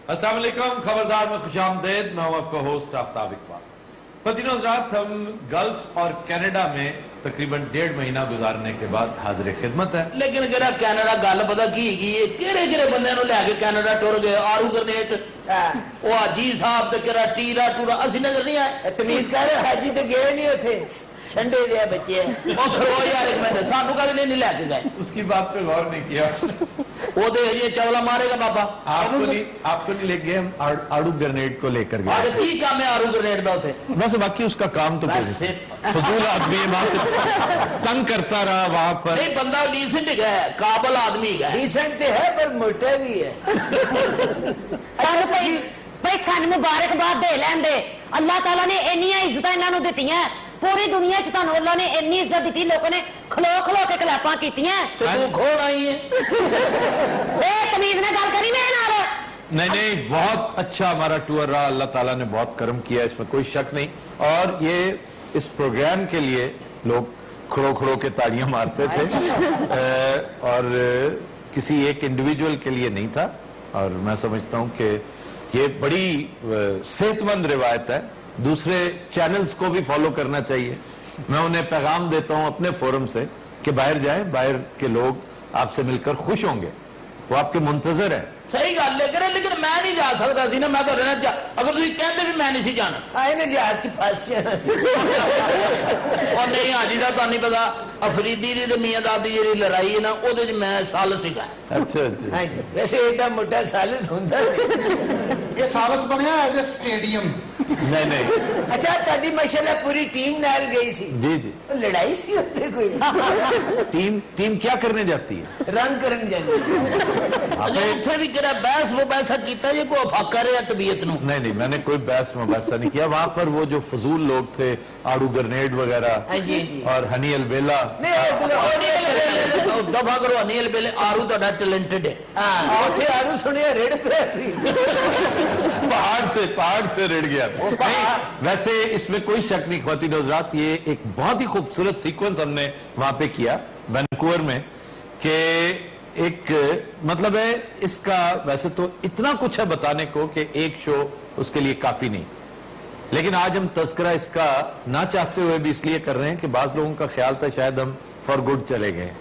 अस्सलाम वालेकुम, खबरदार में खुशामदेद। मैं हूं आपका होस्ट आफ्ताब इकबाल। पतिनो हज़रात, हम गल्फ और कनाडा में तकरीबन 1.5 महीना गुजारने के बाद हाजिर खिदमत है। लेकिन जरा कनाडा गल पता की केरे केरे बंदे लैके कनाडा टुर गए। आरू गरनेट वो हाजी साहब ते केरा टीरा टूरा असी नजर नहीं आए। तमीज कर, हाजी तो गए नहीं उथे, संडे दे बच्चे खड़ो यार एक मिनट, सानू कदे नहीं लैके गए? उसकी बात पे गौर नहीं किया। वो तो ये चवला मारेगा बाबा। आपको नहीं लेके गए, हम आड़ू ग्रेनेड को लेकर गए। की काम है आरू ग्रेनेड दा उथे? बस बाकी उसका काम तो फजूल आदमी तंग करता रहा वहां पर। नहीं, बंदा डिसेंट है, काबल आदमी है। डिसेंट तो है पर मोटा भी है। भाई सन मुबारकबाद दे लेंदे। अल्लाह ताला ने इन्नियां इज्जतां इन्हां नूं दित्तियां, पूरी दुनिया च तुहानूं अल्लाह ने इन्नी इज्जत दी, लोगों ने खलो खलो के कलैपां कीतियां। ते तू खोड़ आई है। ए तमीज ने गल करी मेरे नाल। नहीं, बहुत अच्छा हमारा टूर रहा। अल्लाह ताला ने बहुत करम किया, इसमें कोई शक नहीं। और ये इस प्रोग्राम के लिए लोग खड़ो खड़ो के ताड़ियां मारते थे और किसी एक इंडिविजुअल के लिए नहीं था। और मैं समझता हूं कि ये बड़ी सेहतमंद रिवायत है, दूसरे चैनल्स को भी फॉलो करना चाहिए। मैं उन्हें पैगाम देता हूं अपने फोरम से कि बाहर जाएं, बाहर के लोग आपसे मिलकर खुश होंगे, वो आपके मुंतजर है। सही गल है, लेकिन मैं नहीं जा सकता सी ना। मैं तो अगर तुम कहते भी मैं नहीं सी जाना, आए ने जहाज च फस जाना सी। और नहीं हाजी दा तो नहीं पता, अफरीदी दी ते मियां दादी जी दी लड़ाई है ना, ओदे च मैं साल सीगा। अच्छा हां जी, वैसे एडा मोटा सालिस हुंदा ये सालस बनया एज ए स्टेडियम। नहीं। अच्छा, ताडी माशाल्लाह पूरी टीम नाल गई सी? जी। लड़ाई सी होते कोई? टीम क्या करने जाती है? रंग करन जाती है। इत्थे भी केरा बहस वो बैसा कीता जे को फकर है तबीयत नु? नहीं, मैंने कोई बहस मुबासा नहीं किया। वहां पर वो जो फजूल लोग थे, आड़ू ग्रेनेड वगैरह और हनी अलबेला। दफा करो, हनी अलबेले आड़ू तो टैलेंटेड है। ओथे आड़ू सुनिया रेड़ पे सी, पहाड़ से रेड़ गया। नहीं, वैसे इसमें कोई शक नहीं ख्वातीन हज़रात, ये एक बहुत ही खूबसूरत सीक्वेंस हमने वहां पे किया वैनकूवर में कि एक मतलब है इसका। वैसे तो इतना कुछ है बताने को कि एक शो उसके लिए काफी नहीं, लेकिन आज हम तस्करा इसका ना चाहते हुए भी इसलिए कर रहे हैं कि बाज लोगों का ख्याल था शायद हम फॉर गुड चले गए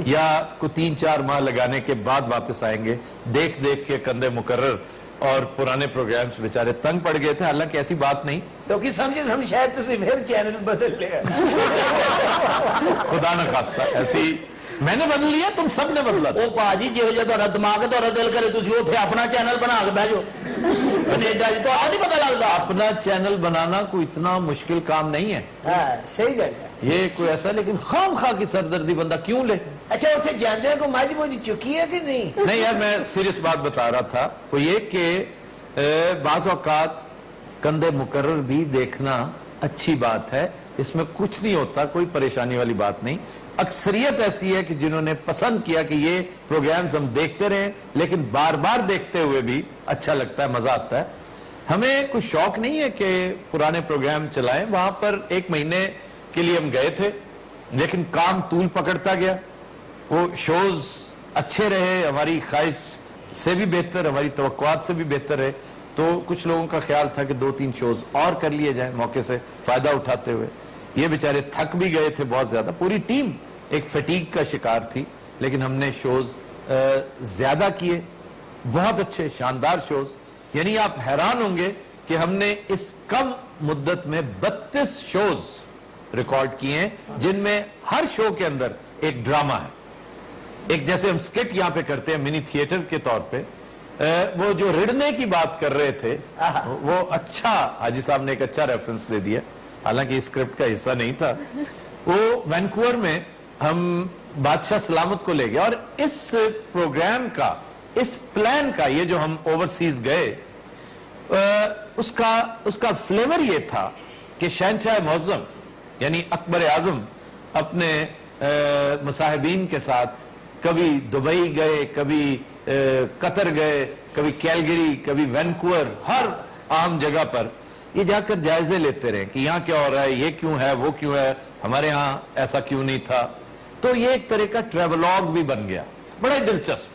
या को 3-4 माह लगाने के बाद वापस आएंगे। देख देख के कंधे मुकर्रर और पुराने प्रोग्राम्स बेचारे तंग पड़ गए थे। हालांकि ऐसी बात नहीं, तो कि समझे शायद तुसी फिर चैनल बदल लिया। खुदा न खास्ता ऐसी मैंने बदल लिया, तुम सब ने बदला। ओ भाजी जिहो जिहा तुहाडा दिमाग है, तुहाडा दिल करे तुसी उत्थे अपना चैनल बना के बैठ जाओ। कनेडा जी तो नहीं पता लगता। अपना चैनल बनाना कोई इतना मुश्किल काम नहीं है। हाँ, सही गल है। ये कोई ऐसा, लेकिन खामखा की सरदर्दी बंदा क्यों ले? अच्छा, उथे जांदे को माजी मोजी चुकी है कि नहीं? नहीं यार, मैं सीरियस बात बता रहा था। वो ये कि बाज़ औक़ात कंधे मुकर्रर भी देखना अच्छी बात है, इसमें कुछ नहीं होता, कोई परेशानी वाली बात नहीं। अक्सरियत ऐसी है कि जिन्होंने पसंद किया कि ये प्रोग्राम्स हम देखते रहें, लेकिन बार बार देखते हुए भी अच्छा लगता है, मजा आता है। हमें कोई शौक नहीं है कि पुराने प्रोग्राम चलाएं। वहां पर 1 महीने के लिए हम गए थे, लेकिन काम तूल पकड़ता गया। वो शोज अच्छे रहे, हमारी ख्वाहिश से भी बेहतर, हमारी तवक्कुआत से भी बेहतर है। तो कुछ लोगों का ख्याल था कि 2-3 शोज और कर लिए जाए मौके से फायदा उठाते हुए। ये बेचारे थक भी गए थे बहुत ज्यादा, पूरी टीम एक फटीग का शिकार थी, लेकिन हमने शोज ज्यादा किए, बहुत अच्छे शानदार शोज। यानी आप हैरान होंगे कि हमने इस कम मुद्दत में 32 शोज रिकॉर्ड किए हैं, जिनमें हर शो के अंदर एक ड्रामा है। एक जैसे हम स्किट यहां पे करते हैं मिनी थिएटर के तौर पे, वो जो रिड़ने की बात कर रहे थे, वो अच्छा हाजी साहब ने एक अच्छा रेफरेंस दे दिया, हालांकि स्क्रिप्ट का हिस्सा नहीं था। वो वैनकूवर में हम बादशाह सलामत को ले गए और इस प्रोग्राम का, इस प्लान का, ये जो हम ओवरसीज गए, उसका फ्लेवर ये था कि शहनशाह मुअज़्ज़म यानी अकबर आजम अपने मुसाहिबीन के साथ कभी दुबई गए, कभी कतर गए, कभी कैलगरी, कभी वैनकूवर, हर आम जगह पर ये जाकर जायजे लेते रहे कि यहाँ क्या हो रहा है, ये क्यों है, वो क्यों है, हमारे यहाँ ऐसा क्यों नहीं था। तो ये एक तरह का ट्रेवलॉग भी बन गया, बड़ा ही दिलचस्प।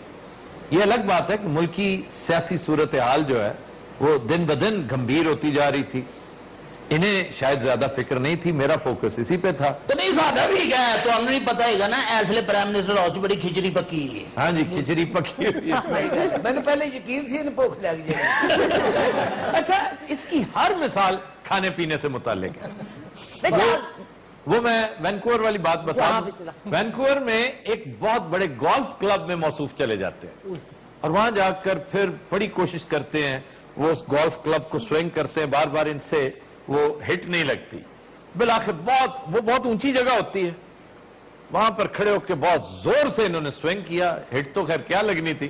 ये अलग बात है कि मुल्की सियासी सूरत हाल जो है वो दिन ब दिन गंभीर होती जा रही थी, इन्हें शायद ज्यादा फिक्र नहीं थी, मेरा फोकस इसी पे था। तो नहीं सादा भी क्या है, तो हमने नहीं पता है ना, ऐसे प्राइम मिनिस्टर हाउस बड़ी खिचड़ी पकी है। हाँ जी, खिचड़ी पकी हुई है। सही गल है। मैंने पहले यकीन थी इन भूख लग जाएगी। अच्छा, इसकी हर मिसाल खाने पीने से मुताल्लिक है। बेचारा- वो मैं वैनकूवर वाली बात बता हाँ, दूं। बिस्मिल्लाह। वैनकूवर में एक बहुत बड़े गोल्फ क्लब में मौसूफ चले जाते हैं और वहां जाकर फिर बड़ी कोशिश करते हैं, वो उस गोल्फ क्लब को स्विंग करते हैं, बार बार इनसे वो हिट नहीं लगती, बिलाखिर वो बहुत ऊंची जगह होती है, वहां पर खड़े होकर बहुत जोर से इन्होंने स्विंग किया, हिट तो खैर क्या लगनी थी,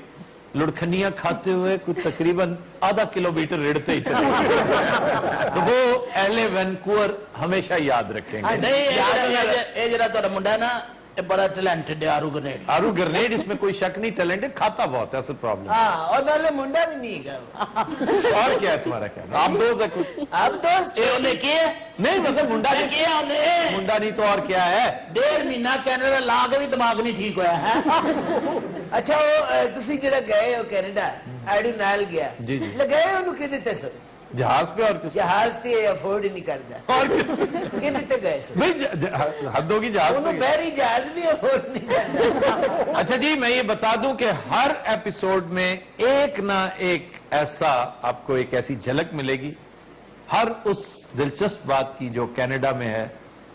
लुढ़खनियां खाते हुए कुछ तकरीबन आधा किलोमीटर रेड़ते ही चले तो वो अहले वैनकूवर हमेशा याद रखेंगे। नहीं ये जरा तो मुंडा है ना, ये बड़ा टैलेंटेड है आरू ग्रेनेड। आरू ग्रेनेड, इसमें कोई शक नहीं, टैलेंटेड, खाता बहुत है, असल प्रॉब्लम। हाँ, और नाले मुंडा भी नहीं है। और क्या है तुम्हारा, क्या आप दोस्त है कुछ? अब दोस्त ये उन्हें किए नहीं, मतलब मुंडा मैं किया उन्हें मुंडा नहीं तो और क्या है? 1.5 महीना कैनेडा ला के भी दिमाग नहीं ठीक होया है। अच्छा, वो तुसी जरा गए हो कैनेडा, आड़ू नाल गया जी, जी। लगाए ਉਹਨੂੰ ਕਿਹਦੇ ਤੇ ਸਰ? जहाज पे और किस जहाज ਤੇ ਅਫੋਰਡ ਹੀ ਨਹੀਂ ਕਰਦਾ। और ਕਿਹਦੇ ਤੇ ਗਏ ਸਰ? भाई हद होगी जहाज ਉਹਨੂੰ पे। ਬਹਿਰੀ जहाज भी अफोर्ड नहीं करता। अच्छा जी, मैं ये बता दूं कि हर एपिसोड में एक ना एक ऐसा आपको एक ऐसी झलक मिलेगी हर उस दिलचस्प बात की जो कनाडा में है,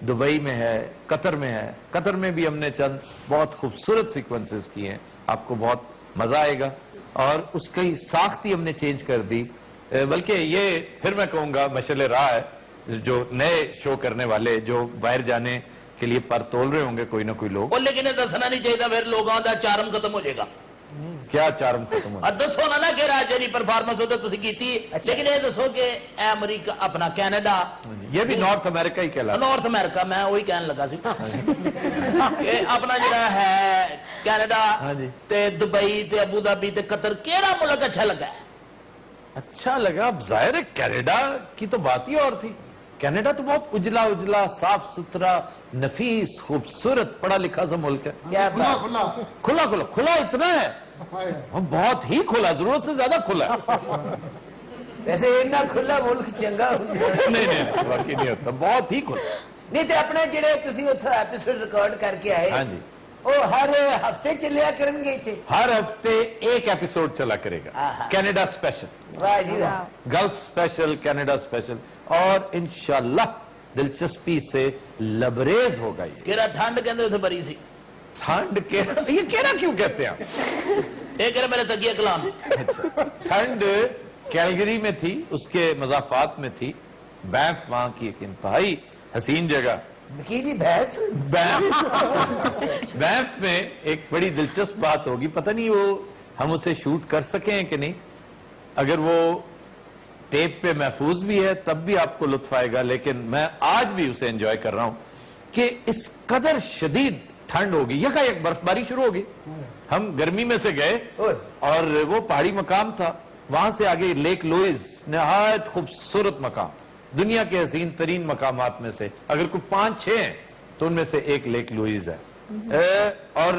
दुबई में है, कतर में है। कतर में भी हमने चंद बहुत खूबसूरत सीक्वेंसेस किए हैं, आपको बहुत मजा आएगा। और उसकी साख्त ही हमने चेंज कर दी, बल्कि ये फिर मैं कहूंगा मशले राह है जो नए शो करने वाले जो बाहर जाने के लिए पर तोल रहे होंगे कोई ना कोई लोग। ਉਹ ਲੇਕਿਨ ਇਹ ਦੱਸਣਾ ਨਹੀਂ ਚਾਹੀਦਾ, ਫਿਰ ਲੋਕਾਂ ਦਾ ਚਾਰਮ ਖਤਮ ਹੋ ਜਾਏਗਾ। क्या चार्म खत्म हो? ਦੱਸੋ ਨਾ ਕਿ ਰਾਜ ਜਿਹੜੀ ਪਰਫਾਰਮੈਂਸ ਉਹਦੇ ਤੁਸੀਂ ਕੀਤੀ, ਲੇਕਿਨ ਇਹ ਦੱਸੋ ਕਿ ਇਹ ਅਮਰੀਕਾ ਆਪਣਾ ਕੈਨੇਡਾ ये भी नॉर्थ अमेरिका ही कहलाता ਨਾਰਥ ਅਮਰੀਕਾ, ਮੈਂ ਉਹੀ ਕਹਿਣ ਲੱਗਾ ਸੀ ਇਹ ਆਪਣਾ ਜਿਹੜਾ ਹੈ ਕੈਨੇਡਾ ਹਾਂਜੀ। ਤੇ ਦੁਬਈ ਤੇ ਅਬੂ धाबी ਤੇ ਕਤਰ, ਕਿਹੜਾ ਮੁਲਕ ਅੱਛਾ ਲੱਗਾ? अच्छा लगा। अब जाहिर है कनाडा की तो बात ही और थी। कनाडा तो बहुत उजला उजला, साफ सुथरा, नफीस, खूबसूरत, पढ़ा लिखा सा मुल्क है। क्या खुला बात। खुला खुला खुला खुला इतना है, बहुत ही खुला, जरूरत से ज्यादा खुला है। वैसे इन्ना खुला मुल्क चंगा ਹੁੰਦਾ ਹੈ। नहीं नहीं, वाकई नहीं होता, बहुत ही खुला। ਨਹੀਂ ਤੇ ਆਪਣੇ ਜਿਹੜੇ ਤੁਸੀਂ ਉੱਥੇ ਐਪੀਸੋਡ ਰਿਕਾਰਡ ਕਰਕੇ ਆਏ, हाँ जी, ਉਹ ਹਰ ਹਫਤੇ ਚੱਲਿਆ ਕਰਨਗੇ ਇੱਥੇ? हर हफ्ते एक एपिसोड चला करेगा। आहा। कनाडा स्पेशल, ਵਾਹ ਜੀ वाह। गल्फ स्पेशल, कनाडा स्पेशल, और इंशाल्लाह दिलचस्पी से लबरेज होगा ये। ਕਿਹੜਾ ਠੰਡ ਕਹਿੰਦੇ ਉੱਥੇ ਬੜੀ ਸੀ, ठंड के ये केरा क्यों कहते हैं आप? ਇਹ ਕਿਹੜਾ ਮੇਰੇ ਤਕੀਆ ਕਲਾਮ। ठंड कैलगरी में थी, उसके मजाफात में थी बैंफ, वहां की एक इंतहाई हसीन जगह। की जी भैंस बैंफ में एक बड़ी दिलचस्प बात होगी, पता नहीं वो हम उसे शूट कर सके हैं कि नहीं, अगर वो टेप पे महफूज भी है तब भी आपको लुत्फ आएगा, लेकिन मैं आज भी उसे एंजॉय कर रहा हूं कि इस कदर शदीद ठंड होगी, यकायक बर्फबारी शुरू होगी। हम गर्मी में से गए ओए। और वो पहाड़ी मकाम था, वहां से आगे लेक लुइस, नहायत खूबसूरत मकाम, दुनिया के हसीन तरीन मकामात में से अगर कोई 5-6 हैं तो उनमें से एक लेक लुइस है। और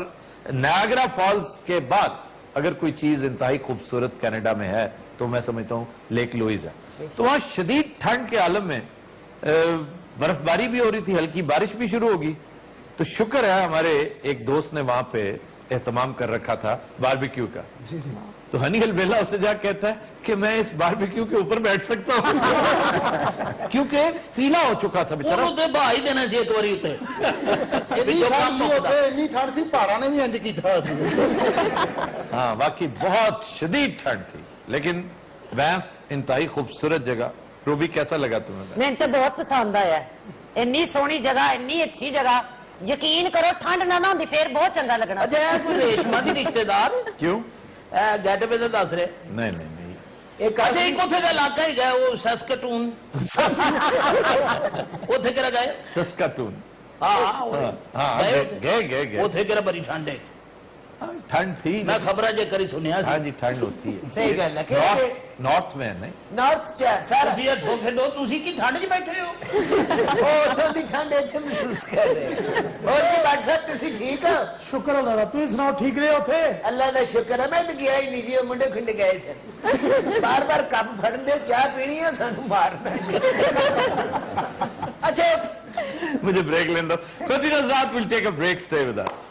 नायग्रा फॉल्स के बाद अगर कोई चीज इंतहाई खूबसूरत कनाडा में है तो मैं समझता हूं लेक लुइस है। तो वहां शदीद ठंड के आलम में बर्फबारी भी हो रही थी, हल्की बारिश भी शुरू होगी। तो शुक्र है हमारे एक दोस्त ने वहां पे एहतमाम कर रखा था बारबेक्यू का। तो हनी अलबेला उससे जा कहता है कि मैं इस बारबेक्यू के ऊपर बैठ सकता हूं क्योंकि पीला हो चुका था बेचारा। ਉਹਨੂੰ ਤੇ ਭਾਈ ਦੇਣਾ ਸੀ ਇੱਕ ਵਾਰੀ ਉੱਤੇ ਇੰਨੀ ਵਿੱਚੋਂ ਠੰਡ ਕੰਮ ਸੀ ਮੁੱਕਦਾ। ਉੱਥੇ, ਇੰਨੀ ਠੰਡ ਸੀ ਪਹਾੜਾਂ ਨੇ ਵੀ ਇੰਜ ਕੀਤਾ ਸੀ। हाँ, वाकई बहुत शदीद ठंड थी, लेकिन बैंफ इंतहाई खूबसूरत जगह। रूबी, कैसा लगा तुम्हें? ਮੈਨੂੰ ਤਾਂ ਬਹੁਤ ਪਸੰਦ ਆਇਆ, ਇੰਨੀ ਸੋਹਣੀ ਜਗ੍ਹਾ, ਇੰਨੀ ਅੱਛੀ ਜਗ੍ਹਾ, ਯਕੀਨ ਕਰੋ ਠੰਡ ਨਾ ਹੁੰਦੀ ਫੇਰ ਬਹੁਤ ਚੰਗਾ ਲੱਗਣਾ। ਅੱਛਾ ਇਹ ਕੋਈ ਰੇਸ਼ਮਾ ਦੀ ਰਿਸ਼ਤੇਦਾਰ क्यों? ਗੈਟ ਵੇ ਤੇ ਦੱਸ ਰਹੇ। नहीं नहीं नहीं, एक ਅੱਛਾ ਇੱਕ ਉੱਥੇ ਦਾ ਇਲਾਕਾ ਹੀ ਗਿਆ ਉਹ ਸਸਕਟੂਨ, ਉੱਥੇ ਕਿਹੜਾ ਗਏ? सस्काटून। ਹਾਂ हाँ, ਗਏ गए ਉੱਥੇ? गए गए गए। ਉੱਥੇ ਕਿਹੜਾ ਬੜੀ ਠੰਡ ਹੈ। ठंड थी मैं खबर जे करी सुनिया हाँ जी ठंड होती है सही गल है कि नॉर्थ में है नहीं ਨਾਰਥ ਚ ਹੈ ਸਾਰਾ ਤੁਸੀਂ ਇਹ ਧੋਖੇ ਦੋ ਤੁਸੀਂ ਕੀ ਠੰਡ 'ਚ ਬੈਠੇ ਹੋ ਉਹ ਉੱਥੋਂ ਦੀ ਠੰਡ ਇੱਥੇ ਮਹਿਸੂਸ ਕਰ ਰਹੇ ਹੋਰ ਜੀ ਬਾਟ ਸਾਹਿਬ ਤੁਸੀਂ ਠੀਕ ਹੋ ਸ਼ੁਕਰ ਅੱਲਾਹ ਦਾ ਤੁਸੀਂ ਸੁਣਾਓ ਠੀਕ ਰਹੇ ਉੱਥੇ ਅੱਲਾ ਦਾ ਸ਼ੁਕਰ ਹੈ ਮੈਂ ਤਾਂ ਗਿਆ ਹੀ ਨਹੀਂ ਜੀ ਉਹ ਮੁੰਡੇ ਖੁੰਡੇ ਗਏ ਸਨ ਬਾਰ-ਬਾਰ ਕੱਪ ਫੜਨ ਦੇ ਚਾਹ ਪੀਣੀ ਹੈ ਸਾਨੂੰ ਮਾਰਨਾ ਅੱਛਾ मुझे ब्रेक लेने दो Continuous Raat will take a break, stay with us.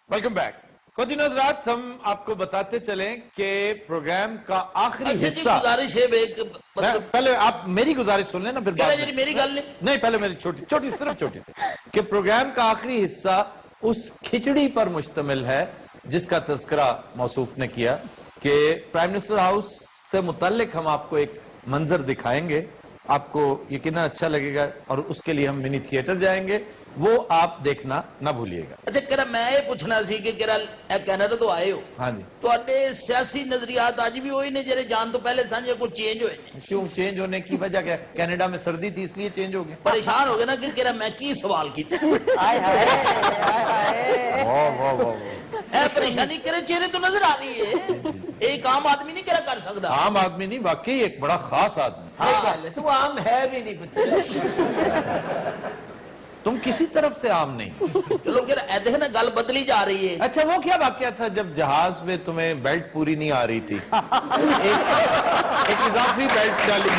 Welcome back Continuous Raat हम आपको बताते चलें कि प्रोग्राम का आखिरी अच्छा जी हिस्सा गुजारिश है एक मतलब पहले आप मेरी गुजारिश सुन लेना फिर बाद में। मेरी गल नहीं पहले मेरी छोटी छोटी सिर्फ छोटी सी कि प्रोग्राम का आखिरी हिस्सा उस खिचड़ी पर मुश्तमिल है जिसका तज़किरा मौसूफ ने किया कि प्राइम मिनिस्टर हाउस से मुताल्लिक हम आपको एक मंजर दिखाएंगे आपको यकीनन अच्छा लगेगा और उसके लिए हम मिनी थिएटर जाएंगे वो आप देखना ना भूलिएगा अच्छा केरा मैं ये पूछना सी कि केरा कनाडा तो आए हो हाँ जी ਤੁਹਾਡੇ ਸਿਆਸੀ ਨਜ਼ਰੀਆਤ ਅੱਜ ਵੀ ਉਹੀ ਨੇ ਜਿਹੜੇ ਜਾਣ ਤੋਂ ਪਹਿਲੇ ਸਨ ਜਾਂ ਕੋਈ ਚੇਂਜ ਹੋਏ ਨੇ क्यों चेंज होने की वजह क्या कनाडा में सर्दी थी इसलिए चेंज हो गया ਪਰੇਸ਼ਾਨ ਹੋ ਗਏ ਨਾ ਕਿ ਕਿਹੜਾ ਮੈਂ ਕੀ ਸਵਾਲ ਕੀਤਾ ਹਾਏ ਹਾਏ ਹਾਏ ਹਾਏ वाह वाह वाह ਇਹ ਪਰੇਸ਼ਾਨੀ ਕਿਹੜੇ ਚਿਹਰੇ ਤੋਂ ਨਜ਼ਰ ਆ ਰਹੀ ਹੈ एक आम आदमी नहीं किया कर सकता आम आदमी नहीं वाकई एक बड़ा खास आदमी सही गल है तू आम है भी नहीं पुत्र तुम किसी तरफ से आम नहीं चलो फिर ऐसे ना गल बदली जा रही है अच्छा वो क्या वाकया था जब जहाज में तुम्हें बेल्ट पूरी नहीं आ रही थी एक इजाफी बेल्ट डाली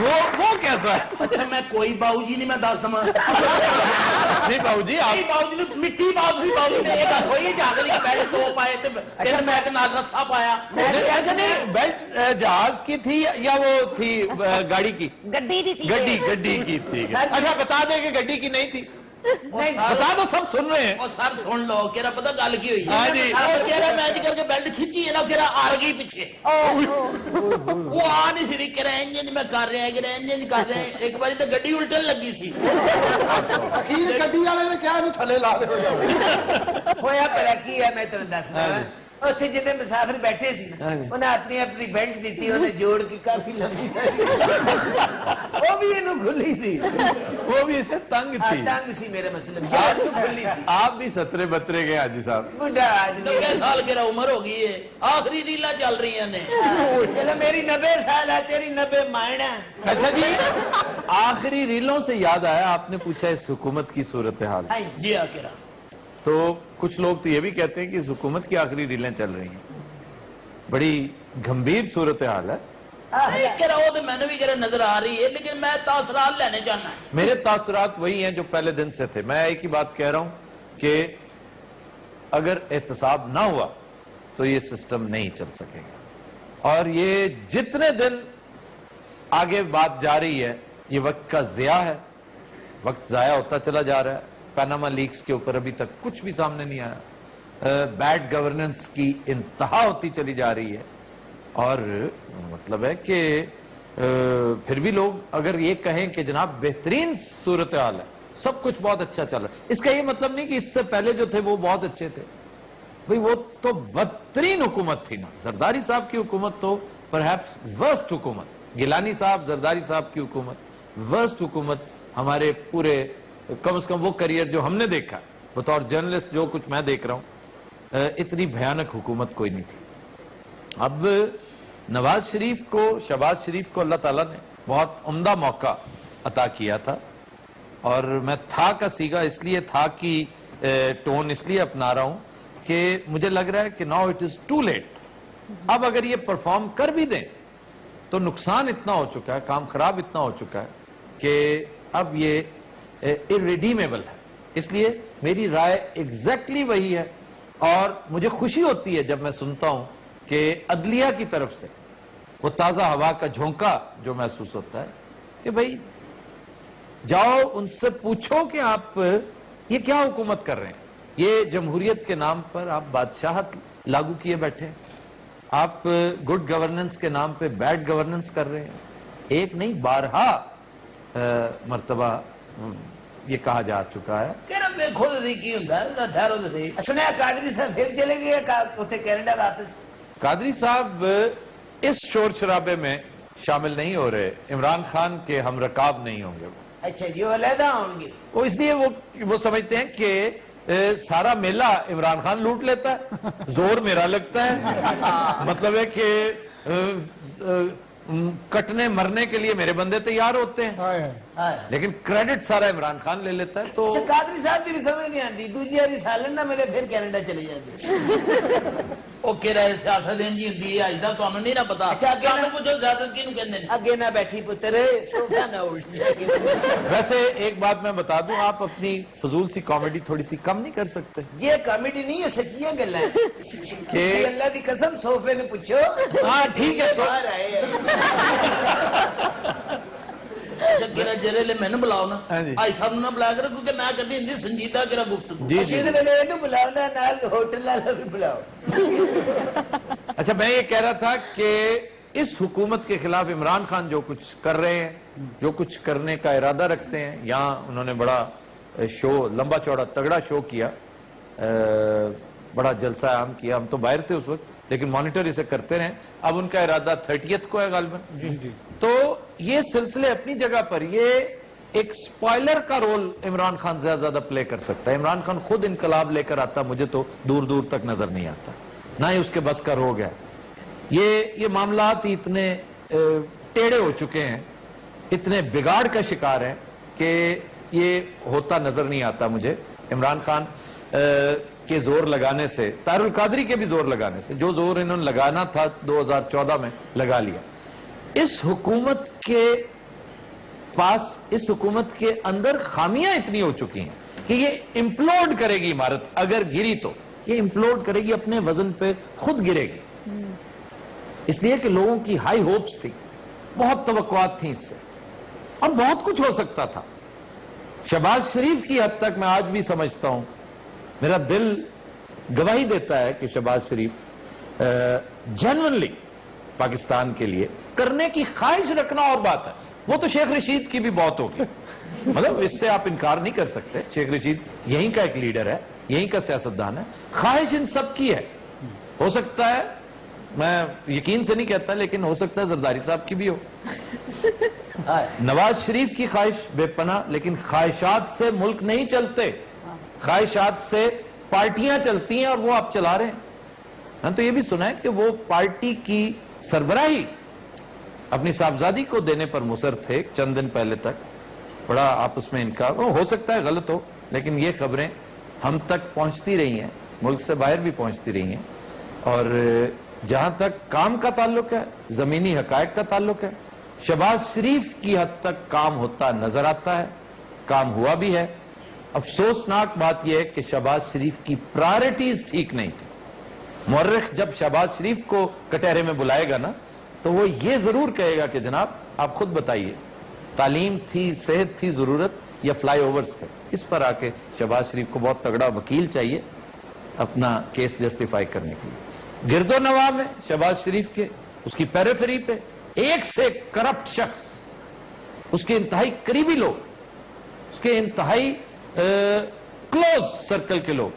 वो कैसा है अच्छा मैं कोई बाबूजी नहीं मैं दस दमा नहीं बाबूजी आप बाबूजी ने मिट्टी बाबूजी ने एक कोई जाकर के बैठ दो पाए थे फिर मैं ना रस्सा पाया ऐसा नहीं बेल्ट जहाज की थी या वो थी गाड़ी की ਗੱਡੀ ਦੀ ਸੀ गड्डी की थी अच्छा बता दे कि गड्डी की नहीं थी नहीं बता दो सब सुन रहे हैं और सर सुन लो केरा पता गल की हुई हाँ जी। और केरा मैच करके बेल्ट खींची है ना केरा आर गई पीछे वो आ नहीं सी केरा इंजन में कर रहे हैं केरा इंजन कर रहे हैं एक बार तो गड्डी उल्टन लगी सी ਅਖੀਰ ਗੱਡੀ ਵਾਲੇ ਨੇ ਕਿਹਾ ਇਹਨੂੰ ਥੱਲੇ ਲਾ ਦਿਓ ਹੋਇਆ ਭਲਾ ਕੀ ਹੈ ਮੈਂ ਤੈਨੂੰ ਦੱਸਦਾ ਉੱਥੇ ਜਿੰਨੇ ਮੁਸਾਫਿਰ ਬੈਠੇ ਸੀ ਨਾ, ਹਾਂਜੀ। ਉਹਨੇ ਆਪਣੀ ਆਪਣੀ ਬੈਲਟ ਦਿੱਤੀ ਉਹਨੇ ਜੋੜ ਕੇ ਕਾਫੀ ਲੰਬੀ ਸਾਰੀ ਉਹ ਵੀ ਇਹਨੂੰ ਖੁੱਲੀ ਸੀ वो भी इसे तंग थी ਤੰਗ ਸੀ ਮੇਰੇ ਮਤਲਬ ਜਹਾਜ਼ ਨੂੰ ਖੁੱਲੀ ਸੀ आप भी सतरे बतरे गए हाजी साहब ਬੁੱਢਾ ਆਦਮੀ 90 साल केरा उम्र हो गई है आखिरी रीला चल रही ने चलो मेरी 90 साल है तेरी 90 मायना अच्छा जी आखिरी रीलों से याद आया आपने पूछा इस हुकूमत की सूरत हाल हाय जी आ केरा तो कुछ लोग तो ये भी कहते हैं कि इस हुकूमत की आखिरी रीलें चल रही हैं बड़ी गंभीर सूरत हाल है केरा वो तो मैंने भी केरा नजर आ रही है लेकिन मैं तासरात लेने चाहना मेरे तासुरात वही हैं जो पहले दिन से थे मैं एक ही बात कह रहा हूं कि अगर एहतसाब ना हुआ तो ये सिस्टम नहीं चल सकेगा और ये जितने दिन आगे बात जा रही है ये वक्त का ज़िया है वक्त ज़ाया होता चला जा रहा है पैनामा लीक्स के ऊपर अभी तक कुछ भी सामने नहीं आया बैड गवर्नेंस की इंतहा होती चली जा रही है और मतलब है कि फिर भी लोग अगर ये कहें कि जनाब बेहतरीन सूरत हाल है सब कुछ बहुत अच्छा चल रहा है इसका ये मतलब नहीं कि इससे पहले जो थे वो बहुत अच्छे थे भाई वो तो बदतरीन हुकूमत थी ना जरदारी साहब की हुकूमत तो परहैप्स वर्स्ट हुकूमत गिलानी साहब जरदारी साहब की हुकूमत वर्स्ट हुकूमत हमारे पूरे कम से कम वो करियर जो हमने देखा बतौर जर्नलिस्ट जो कुछ मैं देख रहा हूं इतनी भयानक हुकूमत कोई नहीं थी अब नवाज शरीफ को शहबाज शरीफ को अल्लाह ताला ने बहुत उम्दा मौका अता किया था और मैं था का सीगा इसलिए था कि टोन इसलिए अपना रहा हूं कि मुझे लग रहा है कि now it is too late अब अगर ये परफॉर्म कर भी दें तो नुकसान इतना हो चुका है काम खराब इतना हो चुका है कि अब ये इरिडीमेबल है इसलिए मेरी राय एग्जैक्टली वही है और मुझे खुशी होती है जब मैं सुनता हूं कि अदलिया की तरफ से वो ताजा हवा का झोंका जो महसूस होता है कि भाई जाओ उनसे पूछो कि आप ये क्या हुकूमत कर रहे हैं ये जमहूरियत के नाम पर आप बादशाहत लागू किए बैठे हैं आप गुड गवर्नेंस के नाम पे बैड गवर्नेंस कर रहे हैं एक नहीं 12 मर्तबा ये कहा जा चुका है केरा देखो दी की हुंदा है ठहरो दी सुना कादरी साहब फिर चले गए उत्थे कनाडा वापस कादरी साहब इस शोर शराबे में शामिल नहीं हो रहे, इमरान खान के हम रकाब नहीं होंगे। अच्छा जी, वो अलहदा होंगे। वो इसलिए वो समझते हैं कि सारा मेला इमरान खान लूट लेता है, जोर मेरा लगता है, मतलब है कि कटने मरने के लिए मेरे बंदे तैयार होते हैं, लेकिन क्रेडिट सारा इमरान खान ले लेता है। तो अच्छा, कादरी साहब की भी समझ नहीं आती, दूजी बारी सालन ना मिले फिर कनाडा चले जाते। ਉਹ ਕਿਹੜਾ ਸਿਆਸਤ ਇੰਜ ਹੀ ਹੁੰਦੀ ਹੈ ਆਇਜ਼ਾ ਤੁਹਾਨੂੰ ਨਹੀਂ ਨਾ ਪਤਾ ਅੱਛਾ, ਅੱਗੇ ਸਾਨੂੰ ਨਾ- ਪੁੱਛੋ ਜ਼ਿਆਦਤ ਕਿਹਨੂੰ ਕਹਿੰਦੇ ਨੇ आगे ना बैठी पुत्र, सोफा ना उल्ट जाएगी। वैसे एक बात मैं बता दूं, आप अपनी फजूल सी कॉमेडी थोड़ी सी कम नहीं कर सकते? ये कॉमेडी नहीं है, सच्चियां गल्लां हैं। कि अल्लाह की कसम सोफे में पूछो। हाँ ठीक है, बाहर आए हैं। ਅੱਛਾ ਕਿਹੜਾ ਜਿਹੜੇ ਲਈ ਮੈਨੂੰ ਬੁਲਾਓ ਨਾ ਹਾਂਜੀ। ਆਈ ਸਾਹਿਬ ਨੂੰ ਨਾ ਬੁਲਾਇਆ ਕਰੋ ਕਿਉਂਕਿ ਮੈਂ ਕਰਨੀ ਹੁੰਦੀ ਸੰਜੀਦਾ ਕਿਹੜਾ ਗੁਫ਼ਤਗੂ जी जी। किसी वेले इन्हू बुलाओ ना, नाल होटल वाला भी बुलाओ। अच्छा, मैं ये कह रहा था कि इस हुकूमत के खिलाफ इमरान खान जो कुछ कर रहे हैं, जो कुछ करने का इरादा रखते हैं, यहाँ उन्होंने बड़ा शो, लंबा चौड़ा तगड़ा शो किया, बड़ा जलसा आम किया। हम तो बाहर थे उस वक्त, लेकिन मॉनिटर इसे करते रहे। अब उनका इरादा 30th को है गालिबन। जी जी। तो ये सिलसिले अपनी जगह पर, ये एक स्पॉइलर का रोल इमरान खान ज्यादा प्ले कर सकता है। इमरान खान खुद इनकलाब लेकर आता मुझे तो दूर दूर तक नजर नहीं आता, ना ही उसके बस का रोग है। ये मामलात ही इतने टेढ़े हो चुके हैं, इतने बिगाड़ का शिकार हैं कि ये होता नजर नहीं आता मुझे। इमरान खान के जोर लगाने से, तारुल कादरी के भी जोर लगाने से, जो जोर इन्होंने लगाना था 2014 में लगा लिया। इस हुकूमत के पास, इस हुकूमत के अंदर खामियां इतनी हो चुकी हैं कि ये इम्प्लोड करेगी इमारत, अगर गिरी तो ये इम्प्लोड करेगी, अपने वजन पे खुद गिरेगी। इसलिए कि लोगों की हाई होप्स थी, बहुत तवक्कुआत थी इससे, अब बहुत कुछ हो सकता था। शहबाज शरीफ की हद तक मैं आज भी समझता हूं, मेरा दिल गवाही देता है कि शहबाज शरीफ जेन्युइनली पाकिस्तान के लिए करने की ख्वाहिश रखना और बात है, वो तो शेख रशीद की भी बहुत होगी, मतलब इससे आप इनकार नहीं कर सकते। शेख रशीद यहीं का एक लीडर है, यहीं का सियासतदान है, ख्वाहिश इन सब की है। हो सकता है, मैं यकीन से नहीं कहता, लेकिन हो सकता है जरदारी साहब की भी हो, नवाज शरीफ की ख्वाहिश बेपना, लेकिन ख्वाहिशात से मुल्क नहीं चलते, ख्वाहिशात से पार्टियां चलती हैं और वो आप चला रहे हैं। हाँ, तो ये भी सुना है कि वो पार्टी की सरबराही अपनी साहबजादी को देने पर मुसर थे चंद दिन पहले तक। बड़ा आपस में इनका, हो सकता है गलत हो, लेकिन ये खबरें हम तक पहुंचती रही हैं, मुल्क से बाहर भी पहुंचती रही हैं। और जहां तक काम का ताल्लुक है, जमीनी हकायक का ताल्लुक है, शहबाज शरीफ की हद तक काम होता नजर आता है, काम हुआ भी है। अफसोसनाक बात यह है कि शहबाज शरीफ की प्रायोरिटीज ठीक नहीं थी। मुअर्रिख जब शहबाज शरीफ को कटहरे में बुलाएगा ना, तो वो ये जरूर कहेगा कि जनाब आप खुद बताइए, तालीम थी, सेहत थी जरूरत, या फ्लाई ओवर्स थे? इस पर आके शहबाज शरीफ को बहुत तगड़ा वकील चाहिए अपना केस जस्टिफाई करने के लिए। गिरदो नवा में शहबाज शरीफ के, उसकी पेरिफेरी पे एक से करप्ट शख्स, उसके इंतहाई करीबी लोग, उसके इंतहाई क्लोज सर्कल के लोग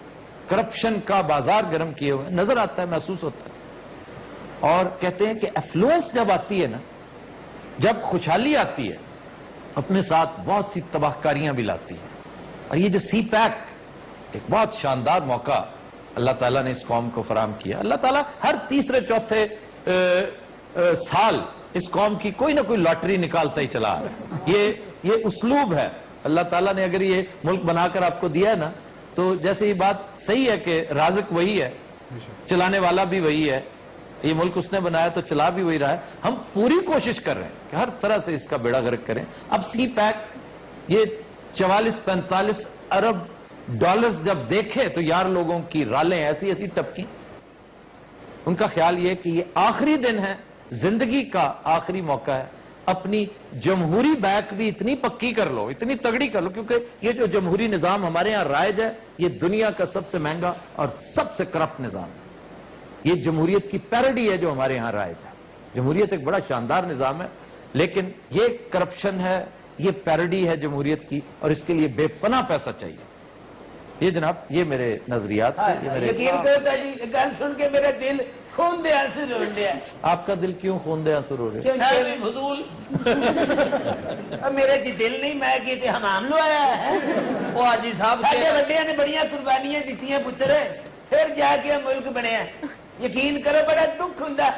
करप्शन का बाजार गर्म किए हुए नजर आता है, महसूस होता है। और कहते हैं कि एफ्लुएंस जब आती है ना, जब खुशहाली आती है, अपने साथ बहुत सी तबाहकारियां भी लाती है। और ये जो सी पैक, एक बहुत शानदार मौका अल्लाह ताला ने इस कौम को फराम किया। अल्लाह ताला हर तीसरे चौथे साल इस कौम की कोई ना कोई लॉटरी निकालता ही चला आ रहा है। ये उस्लूब है अल्लाह ताला ने। अगर ये मुल्क बनाकर आपको दिया है ना, तो जैसे ये बात सही है कि राज़िक वही है, चलाने वाला भी वही है, ये मुल्क उसने बनाया तो चला भी वही रहा है। हम पूरी कोशिश कर रहे हैं कि हर तरह से इसका बेड़ा गर्क करें। अब सी पैक ये 44-45 अरब डॉलर्स जब देखे तो यार लोगों की रालें ऐसी ऐसी टपकी। उनका ख्याल ये कि ये आखिरी दिन है, जिंदगी का आखिरी मौका है, अपनी जमहूरी बैक भी इतनी पक्की कर लो, इतनी तगड़ी कर लो, क्योंकि ये जो जमहूरी निजाम हमारे यहां राइज है, ये दुनिया का सबसे महंगा और सबसे करप्ट निजाम है। ये जमहूरियत की पैरोडी है जो हमारे यहां राइज है। जमहूरियत एक बड़ा शानदार निजाम है, लेकिन ये करप्शन है, ये पैरोडी है जमहूरियत की, और इसके लिए बेपनाह पैसा चाहिए। ये जनाब, ये मेरे नजरियात थे, ये मेरे यकीन करो जी, गल सुन के मेरा दिल خون دے آنسو رون دیا आपका दिल क्यों खून दे आंसू रो रहे کیوں ہے بھی فضول اب میرے چ دل نہیں میں کیتے حمام لو آیا ہے وہ حاجی صاحب ساڈے وڈیاں نے بڑیاں قربانیاں دتیاں پتر پھر جا کے ملک بنیا یقین کرو بڑا دکھ ہوندا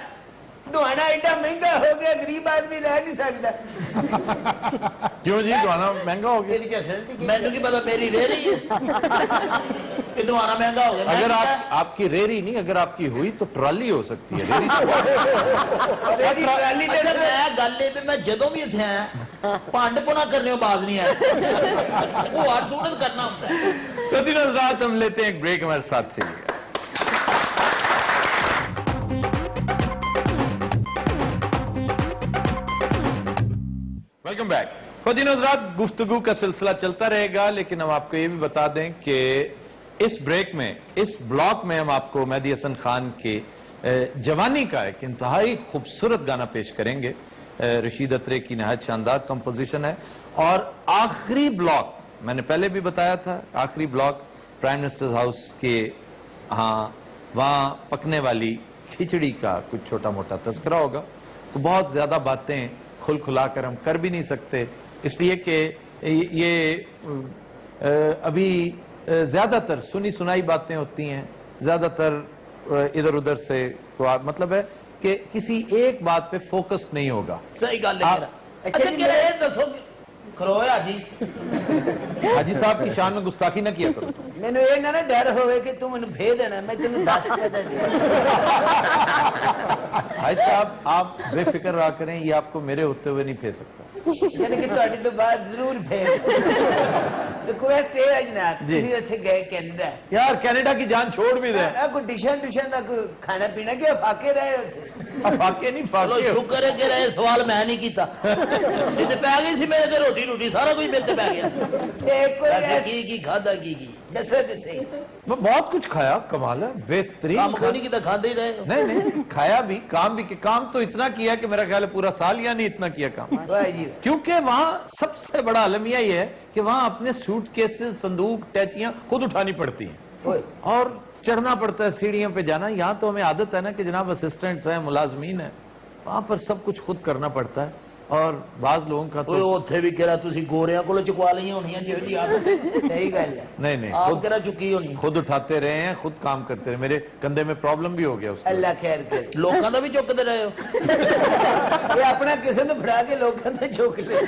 دوانا ایڈا مہنگا ہو گیا غریب آدمی رہ نہیں سکتا क्यों जी गाना महंगा हो गया میری کیا سر مینو کی پتا میری رہ رہی ہے کہ دوانا مہنگا ہو گیا अगर आपकी रेरी नहीं अगर आपकी हुई तो ट्रॉली हो सकती है रेरी ٹرالی اچھا میں گل یہ بھی میں جدوں بھی اتنے آیا پانڈ پونا کرنے ہو باز نہیں آیا وہ ہر صورت کرنا ہوتا ہے तो दिन रात हम लेते हैं एक ब्रेक हमारे साथ रहिएगा वेलकम बैक खुद हजरात गुफ्तगू का सिलसिला चलता रहेगा लेकिन हम आपको ये भी बता दें कि इस ब्रेक में इस ब्लॉक में हम आपको मेहदी हसन खान के जवानी का एक इंतहाई खूबसूरत गाना पेश करेंगे रशीद अत्रे की नहायत शानदार कंपोजिशन है और आखिरी ब्लॉक मैंने पहले भी बताया था आखिरी ब्लॉक प्राइम मिनिस्टर्स हाउस के वहां पकने वाली खिचड़ी का कुछ छोटा मोटा तस्करा होगा तो बहुत ज्यादा बातें खुल खुला कर हम कर भी नहीं सकते इसलिए कि ये अभी ज्यादातर सुनी सुनाई बातें होती हैं ज्यादातर इधर उधर से मतलब है कि किसी एक बात पे फोकस नहीं होगा सही गल है अच्छा कि ये दसो खरोया जी हाजी साहब की शान में गुस्ताखी ना किया करो मैंने ये ना डर होवे कि तू मैंने भेज देना मैं तेन दस के दे हाजी साहब आप बेफिक्र रहा करें ये आपको मेरे होते हुए नहीं भेज सकता यानी कि ਤੁਹਾਡੀ ਤੋਂ ਬਾਅਦ ਜ਼ਰੂਰ भेज रिक्वेस्ट है जनाब ਤੁਸੀਂ ਉੱਥੇ ਗਏ ਕੈਨੇਡਾ यार कनाडा की जान छोड़ भी दे ਆ ਕੋਈ डिशन ਦਾ ਕੋਈ ਖਾਣਾ ਪੀਣਾ ਕਿ ਫਾਕੇ ਰਹੇ ਉੱਥੇ फाके नहीं चलो फाके शुक्र है कि ये सवाल मैं नहीं कीता ये ते पै गई सी मेरे ते रोटी रोटी सारा कुछ मेरे ते पै गया ਤੇ ਕੋਈ ऐसे की खादा की ਦੱਸੋ ਦੱਸੇ मैं बहुत कुछ खाया कमाल है बेहतरीन काम को नहीं कीता खाते ही रहे हो। नहीं नहीं खाया भी काम तो इतना किया कि मेरा ख्याल है पूरा साल या नहीं इतना किया काम ਵਾਹ ਜੀ क्योंकि वहां सबसे बड़ा अलमिया ये है कि वहां अपने सूटकेसेस संदूक टैचियां खुद उठानी पड़ती हैं ओए और चढ़ना पड़ता है सीढ़ियों पे जाना यहाँ तो हमें आदत है ना कि जनाब असिस्टेंट्स हैं मुलाजमीन है वहां पर सब कुछ खुद करना पड़ता है और बाज लोगों का ओए तो ਉੱਥੇ ਵੀ ਕਿਹੜਾ ਤੁਸੀਂ ਗੋਰਿਆਂ ਕੋਲੋਂ ਚੁਕਵਾ ਲਈਆਂ ਹੋਣੀਆਂ ਜਿਹੜੀ ਆਦਤ ਹੈ ਸਹੀ ਗੱਲ ਹੈ नहीं ਆਪ खुद ਕਿਹੜਾ ਚੁੱਕੀ ਹੋਣੀ खुद उठाते रहे हैं खुद काम करते रहे मेरे कंधे में प्रॉब्लम भी हो गया उससे ਅੱਲਾ ਖੈਰ ਕਰੇ ਲੋਕਾਂ ਦਾ ਵੀ ਚੁੱਕਦੇ ਰਹੇ ਹੋ ਇਹ ਆਪਣਾ ਕਿਸੇ ਨੂੰ ਫੜਾ ਕੇ ਲੋਕਾਂ ਦਾ ਚੁੱਕ ਲੈ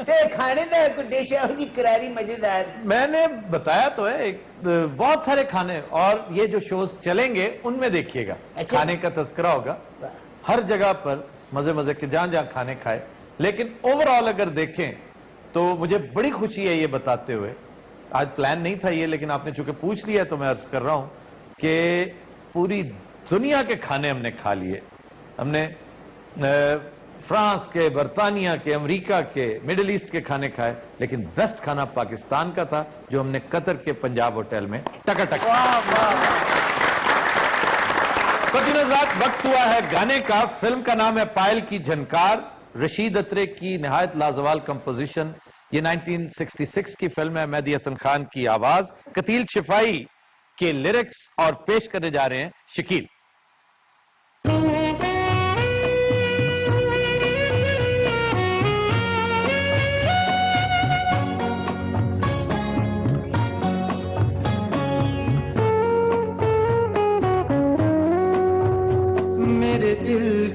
ਤੇ ਖਾਣੇ ਦਾ ਕੋਈ ਡਿਸ਼ ਹੈ ਜੀ ਕਰਾਰੀ ਮਜ਼ੇਦਾਰ मैंने बताया तो है एक बहुत सारे खाने और ये जो शोज चलेंगे उनमें देखिएगा अच्छा। खाने का तस्करा होगा हर जगह पर मजे मजे के जहां जहां खाने खाए लेकिन ओवरऑल अगर देखें तो मुझे बड़ी खुशी है ये बताते हुए आज प्लान नहीं था ये लेकिन आपने चूंकि पूछ लिया तो मैं अर्ज कर रहा हूं कि पूरी दुनिया के खाने हमने खा लिए हमने फ्रांस के बर्तानिया के अमेरिका के मिडिल ईस्ट के खाने खाए लेकिन बेस्ट खाना पाकिस्तान का था जो हमने कतर के पंजाब होटल में टकाटक तो वक्त हुआ है गाने का फिल्म का नाम है पायल की झनकार रशीद अत्रे की निहायत लाजवाल कंपोजिशन ये 1966 की फिल्म है मेहदी हसन खान की आवाज कतील शिफाई के लिरिक्स और पेश करने जा रहे हैं शकील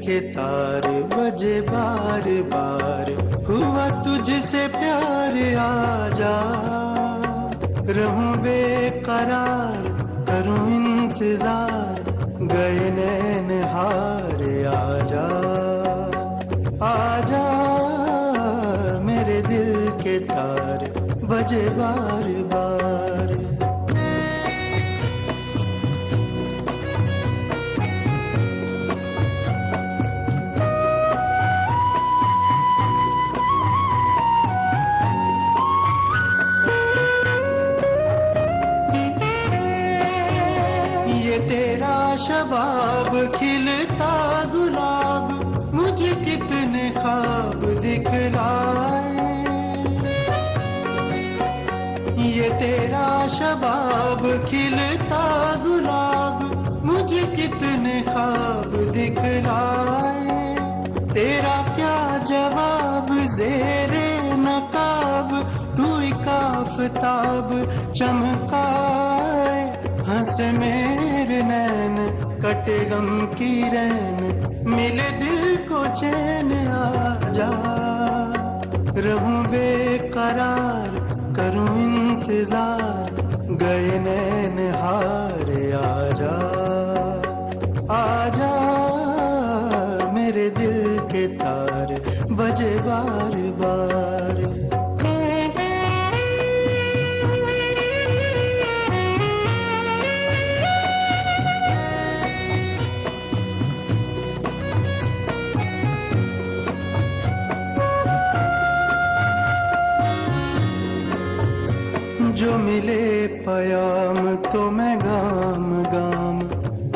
के तार बजे बार बार हुआ तुझसे प्यार आजा रहूं बेकरार करूं इंतजार गए नैन हार आजा आजा मेरे दिल के तार बजे बार बार शबाब खिलता गुलाब मुझे कितने ख्वाब दिखलाए ये तेरा शबाब खिलता गुलाब मुझे कितने ख्वाब दिखलाए, तेरा क्या जवाब ज़ेरे नकाब, तू एक आफताब चमकाए, हंस मेरे नैन कटे गम की रैन, मिले दिल को चैन आजा, रहूं बेकरार करूं इंतजार, गए नैन हार आजा, आजा मेरे दिल के तार बजे बार बार। जो मिले पयाम तो मैं गाम गाम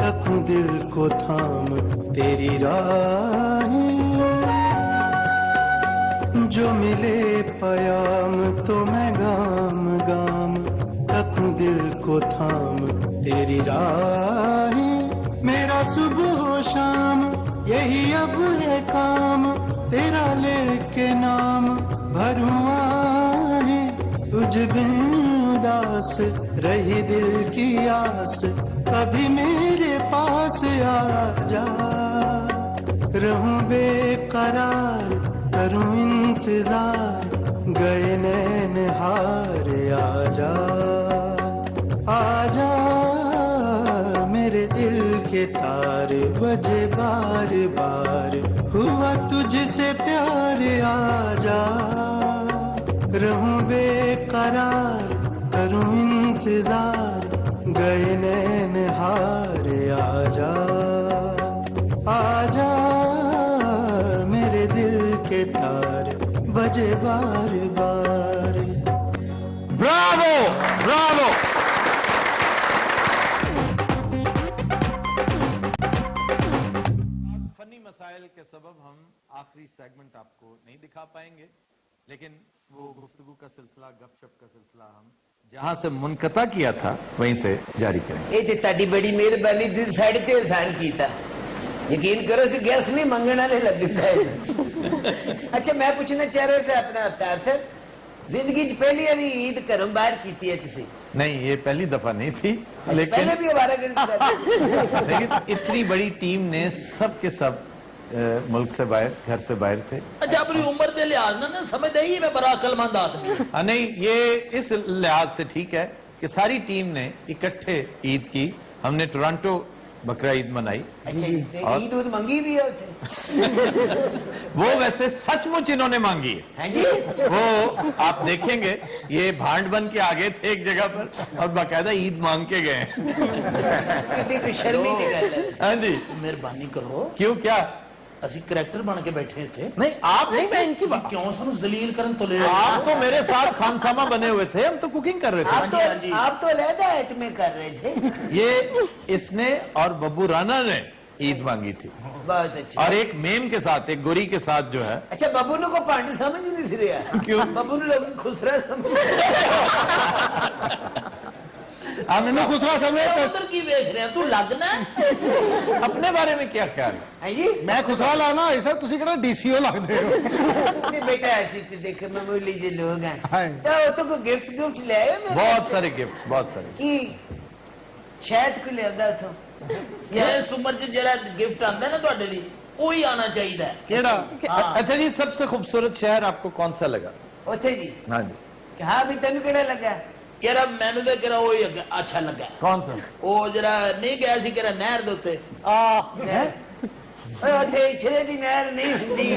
रखूं दिल को थाम तेरी राहें, जो मिले पयाम तो मैं गाम गाम रखूं दिल को थाम तेरी राहें, मेरा सुबह हो शाम यही अब है काम, तेरा लेके नाम भरूं आहें, तुझ बिन उदास रही दिल की आस, कभी मेरे पास आ जा, रहूं बेकरार करूं इंतजार, गए नैन हार आजा, आजा मेरे दिल के तार बजे बार बार, हुआ तुझसे प्यार आजा, रहूं बेकरार करूं इंतजार, गए नैन हार आजा, आजा मेरे दिल के तार बजे बार बार। Bravo bravo. फनी मसाइल के सबब हम आखिरी सेगमेंट आपको नहीं दिखा पाएंगे, लेकिन वो गुफ्तगू का सिलसिला, गपशप का सिलसिला हम जहां से मुनकता किया था वहीं से जारी करेंगे। ये तो ताड़ी बड़ी मेहरबानी थी, साढ़े ते एहसान कीता, यकीन करो सी गैस नहीं मंगने वाले लगता है। अच्छा मैं पूछना चाह रहा से अपना अवतार सर, जिंदगी च पहली बारी ईद घरों बाहर की है तुसी? नहीं, ये पहली दफा नहीं थी, लेकिन पहले भी लेकिन इतनी बड़ी टीम ने सब के सब मुल्क से बाहर, घर से बाहर थे। अच्छा अपनी उम्र के लिहाज ना समझते ही मैं बड़ा अकलमंद आदमी। नहीं, ये इस लिहाज से ठीक है कि सारी टीम ने इकट्ठे ईद की, हमने टोरंटो बकरा ईद मनाई। अच्छा ईद उद मंगी भी है वो वैसे सचमुच इन्होंने मांगी है जी, वो आप देखेंगे, ये भांड बन के आ गए थे एक जगह पर और बाकायदा ईद मांग के गए। शर्मी की गल है। हाँ जी, मेहरबानी करो। क्यों, क्या असी करैक्टर बन के बैठे थे? नहीं, आप नहीं, मैं इनकी बात, क्यों सानू जलील करन तो ले, आप तो मेरे साथ खानसामा बने हुए थे, हम तो कुकिंग कर रहे थे। आप तो अलहदा आइटमें कर रहे थे। ये इसने और बब्बू राना ने ईद मांगी थी, बहुत अच्छा। और एक मेम के साथ, एक गोरी के साथ जो है। अच्छा बब्बू को पांडे समझ ही नहीं रहा? क्यों? बब्बू लोग खुसरा समझ। आपने खुसरा समझ उधर की देख रहे हैं तू, लगना अपने बारे में क्या ख्याल है जी? मैं खुशरा लाना ऐसा तुसी कहना डीसीओ लगदे हो। नहीं बेटा ऐसी तो देख मामूली जे लोग हैं, तो कोई गिफ्ट गिफ्ट ले आए? बहुत सारे गिफ्ट, बहुत सारे की शायद कोई लिया उतो इस उम्र च जरा गिफ्ट आंदा ना तुहाडे लई, वही आना चाहिए। केड़ा? अच्छा जी, सबसे खूबसूरत शहर आपको कौन सा लगा? उथे जी? हाँ जी। हाँ भी तेन केड़ा लगा? केरा मैनू तो केरा वो अच्छा लगा। कौन सा? वो जरा नहीं गया सी केरा नहर दे उत्ते। उथे इछरे दी नहर नहीं हुंदी।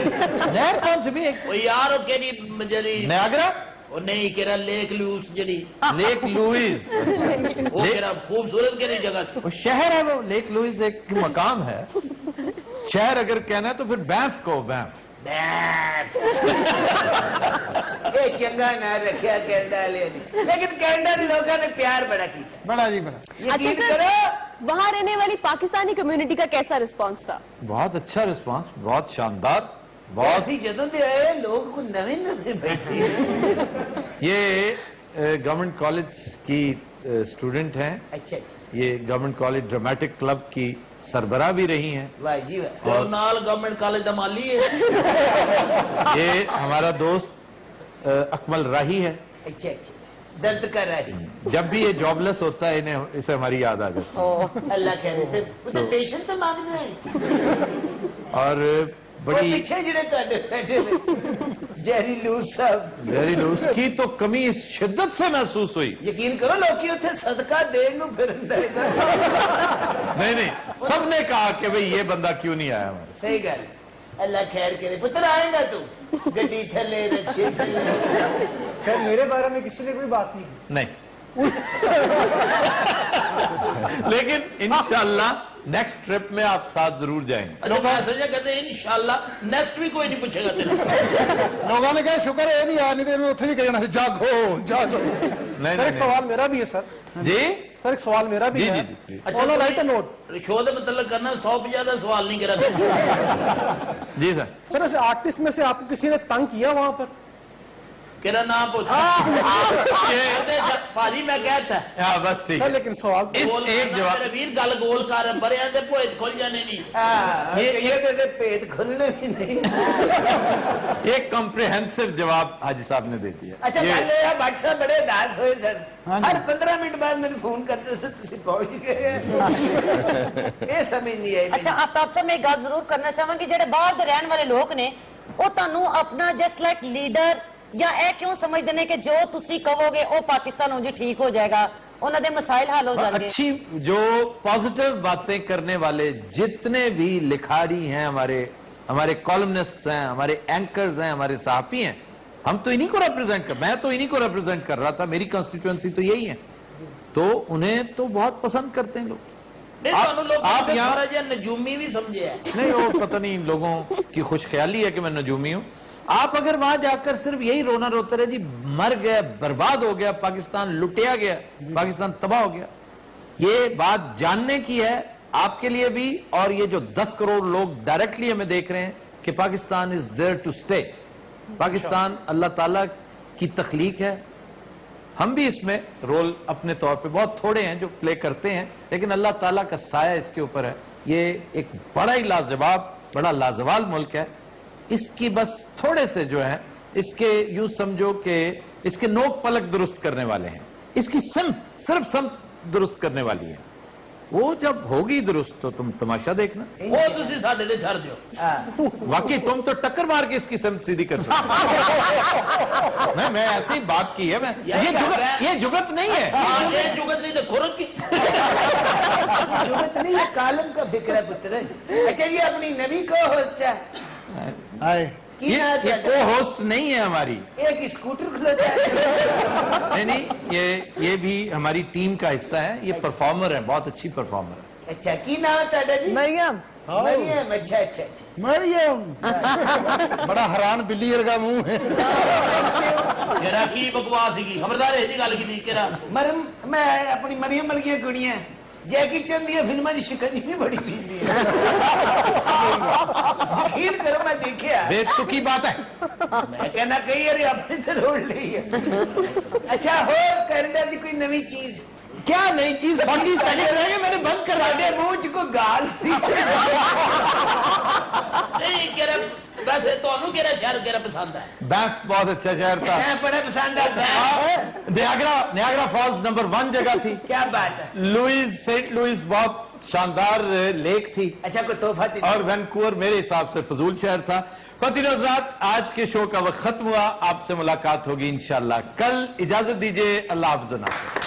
नहर कौन सी भी? ओ यार वो केरी जरी नायग्रा? वो नहीं केरा लेक लुइस जड़ी। लेक लुइस वो केरा खूबसूरत केरी जगह से। वो शहर है, वो लेक लुइस एक मकाम है। शहर अगर कहना है तो फिर बैंफ को, बैंफ। ये चंगा ना रखा कैनेडा ले, लेकिन कैनेडा के लोगों ने प्यार बड़ा किया, बड़ा जी बड़ा। यकीन अच्छा करो। वहाँ रहने वाली पाकिस्तानी कम्युनिटी का कैसा रिस्पांस था? बहुत अच्छा रिस्पांस, बहुत शानदार, बहुत। ऐसी जदों दे आए लोग को नवे नवे बैठे। ये गवर्नमेंट कॉलेज की स्टूडेंट हैं, अच्छा अच्छा, ये गवर्नमेंट कॉलेज ड्रामेटिक क्लब की सरबराह भी रही हैं, वाह जी वाह, ਤੇ ਉਹ ਨਾਲ ਗਵਰਨਮੈਂਟ ਕਾਲਜ ਦਾ ਮਾਲੀ ਹੈ ये हमारा दोस्त अकमल राही है। अच्छा अच्छा, दर्द कर रही, जब भी ये जॉबलेस होता है इन्हें इसे हमारी याद आ जाती अल्लाह करे तो टेंशन तो मांगना है। है। और वो बड़ी पीछे जिहड़े तुहाडे बैठे ने जहरी लूज साहब, जहरील उसकी तो कमी इस शिद्दत से महसूस हुई। यकीन करो लोग उत्थे सदका देन नूं फिरन दे। नहीं, सबने कहा कि भाई ये बंदा क्यों नहीं आया हमारे। सही गल, अल्लाह खैर करे। पुत्र आएगा तू गड्डी थले रखे सर मेरे बारे में किसी ने कोई बात नहीं की। नहीं लेकिन इंशाल्लाह नेक्स्ट ट्रिप में आप साथ जरूर जाएंगे। अच्छा मैं सोचा कहते इंशाल्लाह नेक्स्ट भी कोई नहीं पूछेगा तेरे लोगों ने कहा शुक्र है नहीं आया, नहीं तो मैं उत्थे भी कह जाना ਸੀ जागो जागो। नहीं, सर एक सवाल मेरा भी है सर, जी सर एक सवाल मेरा भी जी, है। जी, जी। अच्छा ऑन राइट नोट शो का मतलब करना 100 पे ज्यादा सवाल नहीं करा जी सर। सर ऐसे आर्टिस्ट में से आपको किसी ने तंग किया वहां पर? तेरा नाम पूछ भाजी मैं कहता हाँ बस ठीक सर है। लेकिन सवाल इस एक जवाब वीर गल गोल कर बड़े दे भोज खुल जाने नहीं ये तो पेट खुलने भी नहीं। एक कॉम्प्रिहेंसिव जवाब हाजी साहब ने दे दिया। अच्छा ये- गल ये भट्ट साहब बड़े उदास होए सर, हर 15 मिनट बाद मैंने फोन करते से तुसी पहुंच गए। ये समझ नहीं आई ਅੱਛਾ ਆਫਤਾਬ ਸਾਹਿਬ ਮੈਂ ਇੱਕ ਗੱਲ ਜ਼ਰੂਰ ਕਰਨਾ ਚਾਹਾਂਗੀ, ਜਿਹੜੇ ਬਾਹਰ ਦੇ ਰਹਿਣ ਵਾਲੇ ਲੋਕ ਨੇ ਉਹ ਤੁਹਾਨੂੰ ਆਪਣਾ ਜਸਟ ਲਾਈਕ ਲੀਡਰ ਜਾਂ ਇਹ ਕਿਉਂ ਸਮਝਦੇ ਨੇ ਕਿ ਜੋ ਤੁਸੀਂ ਕਹੋਗੇ ਉਹ ਪਾਕਿस्तान ਉਂਝ ਠੀਕ ਹੋ ਜਾਏਗਾ, ਉਹਨਾਂ ਦੇ ਮਸਾਇਲ ਹੱਲ ਹੋ ਜਾਣਗੇ। अच्छी जो पॉजिटिव बातें करने वाले जितने भी लिखारी हैं, हमारे कॉलमनिस्ट हैं, हमारे एंकर्स हैं, हमारे सहाफी हैं, हम तो इन्हीं को रिप्रेजेंट कर, मैं तो इन्हीं को रिप्रेजेंट कर रहा था, मेरी कॉन्स्टिट्यूएंसी तो यही है, तो उन्हें तो बहुत पसंद करते हैं लोग। नहीं आप- तो लोग आप यहाँ- सारा जो नजूमी भी समझे है नहीं वो पता नहीं लोगों की खुशख्याली है कि मैं नजूमी हूं। आप अगर वहां जाकर सिर्फ यही रोना रोते रहे जी मर गया, बर्बाद हो गया, पाकिस्तान लुटिया गया, पाकिस्तान तबाह हो गया, ये बात जानने की है आपके लिए भी, और ये जो 10 करोड़ लोग डायरेक्टली हमें देख रहे हैं कि Pakistan is there to stay. Pakistan अल्लाह ताला की तख्लीक है, हम भी इसमें रोल अपने तौर पे बहुत थोड़े हैं जो प्ले करते हैं, लेकिन अल्लाह ताला का साया इसके ऊपर है। ये एक बड़ा ही लाजवाब, बड़ा लाजवाल मुल्क है। इसकी बस थोड़े से जो है इसके यूं समझो कि इसके नोक पलक दुरुस्त करने वाले हैं, इसकी सिर्फ संत दुरुस्त करने वाली है। वो जब होगी दुरुस्त तो तुम तमाशा देखना। वो तुसी साडे ते छड़ दियो वाकई तुम तो टक्कर मार के इसकी संत सीधी कर सकते हो। नहीं, मैं ऐसी ही बात की है, मैं ये जुगत नहीं है। हां ये जुगत नहीं तो खुरद की जरूरत नहीं है, कालम का फिक्र है पुत्र। अच्छा ये अपनी नवी को होस्ट है, की ना ये को होस्ट नहीं है हमारी, एक स्कूटर खिलाता है। नहीं ये भी हमारी टीम का हिस्सा है, ये परफॉर्मर है, बहुत अच्छी परफॉर्मर है। अच्छा की नाम है तेरा जी? मरियम। मरियम, अच्छा अच्छा अच्छा। मरियम बड़ा हैरान बिल्ली वर्गा मुंह है। केरा की बकवास ही खबरदार है जी गल की केरा मरम मैं अपनी मरियम वर्गियां कुड़ियां जैकी चंद दी फिल्मां दी शिकंजी बड़ी पींदी है। यकीन करो मैं देखिया, बेतुकी बात है। मैं कहना कई बार अपनी तो रोड ली है। अच्छा होर कनाडा दी कोई नवी चीज? क्या नई चीज 40 सेकंड रह गए, मैंने बंद कर साडे मुंह च कोई गाल सी। नहीं केरा वैसे तोनू केरा शहर केरा पसंद है बैंफ बहुत अच्छा शहर था, मैं बड़ा पसंद आता है। नियाग्रा फॉल्स नंबर 1 जगह थी, क्या बात है? सेंट लुइस बहुत शानदार लेक थी, अच्छा कोई तोहफा दे और वैनकूवर मेरे हिसाब से फजूल शहर था। ख्वातीन और हज़रात, आज के शो का वक्त खत्म हुआ, आपसे मुलाकात होगी इंशाल्लाह कल। इजाजत दीजिए, अल्लाह हाफ़िज़।